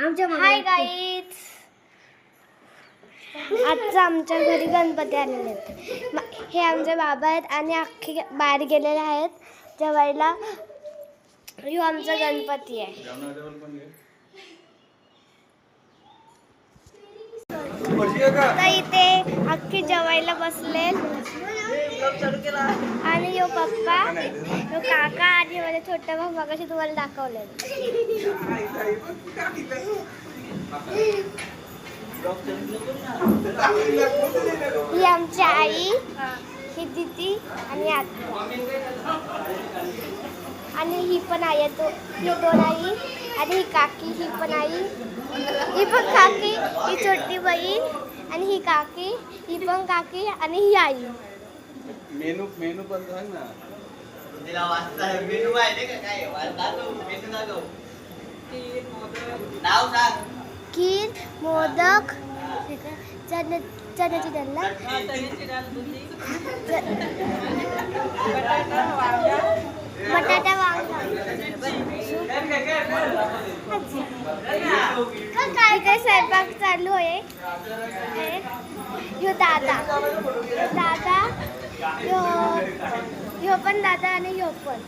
Hi guys, आजचा आमच्या घरी गणपती आलेले आहेत. हे आमचे बाबा आहेत आणि अख्खे बाहेर गेलेले आहेत जेवायला. ह्यो आमचा गणपती आहे. आता इथे अख्खे जेवायला बसले आणि यो पप्पा, यो काका आणि माझ्या छोट्या भाऊ मगाशी तुम्हाला दाखवले. ही आमची आई, ही दीदी आणि आत्या आणि ही पण आई आहे. ही दोन आई आणि ही काकी, ही पण आई, ही पण काकी, ही छोटी बहीण आणि ही काकी, ही पण काकी आणि ही आई. मेनू पण सांग ना. तिला वाचता मेनू माहिती का काय? मेनू दाखव. नाव सांग. खीर, मोदक, चण्याची डाळ, बटाटा वांगा, काय काय स्वयंपाक चालू आहे. ह्यो दादा, ह्यो पण दादा आणि ह्यो पण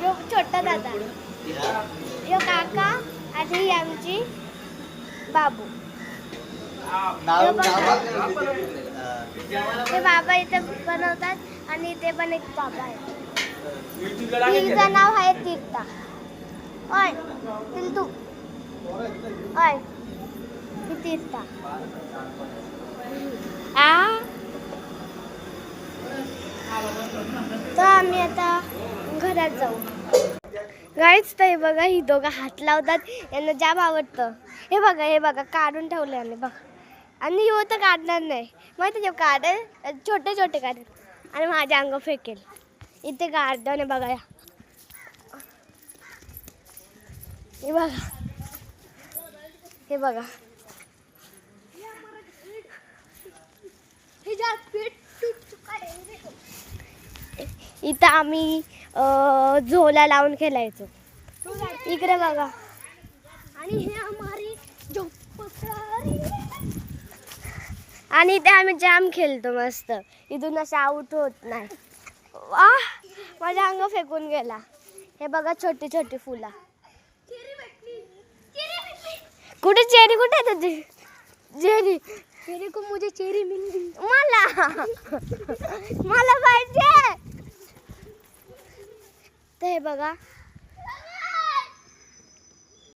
ह्यो छोटा दादा, ह्यो काका आणि ही आमची बाबू. ते बाबा इथे बनवतात आणि इथे पण एक बाबा आहे. तिचं नाव आहे तीर्था. ओय तिल्तू, ओय ही तीर्था. तर आम्ही आता घरात जाऊ. गाईच तर हे बघा, ही दोघं हात लावतात, यांना जाम आवडतं. हे बघा काढून ठेवलं याने बघ. आणि हे तर काढणार नाही माहिती आहे, काढेल छोटे छोटे काढेल आणि माझ्या अंग फेकेल. इथे गार्डन आहे बघा, हे बघा इथं आम्ही झोला लावून खेळायचो. इकडे बघा. आणि हे आम्ही आणि इथे आम्ही जाम खेळतो मस्त. इथून असं आउट होत नाही. वाह, माझा अंग फेकून गेला. हे बघा छोटी छोटी फुला. कुठे चेरी, कुठे आहे तुझी चेरी को मुझे चेरी मिल. मला पाहिजे. तर हे बघा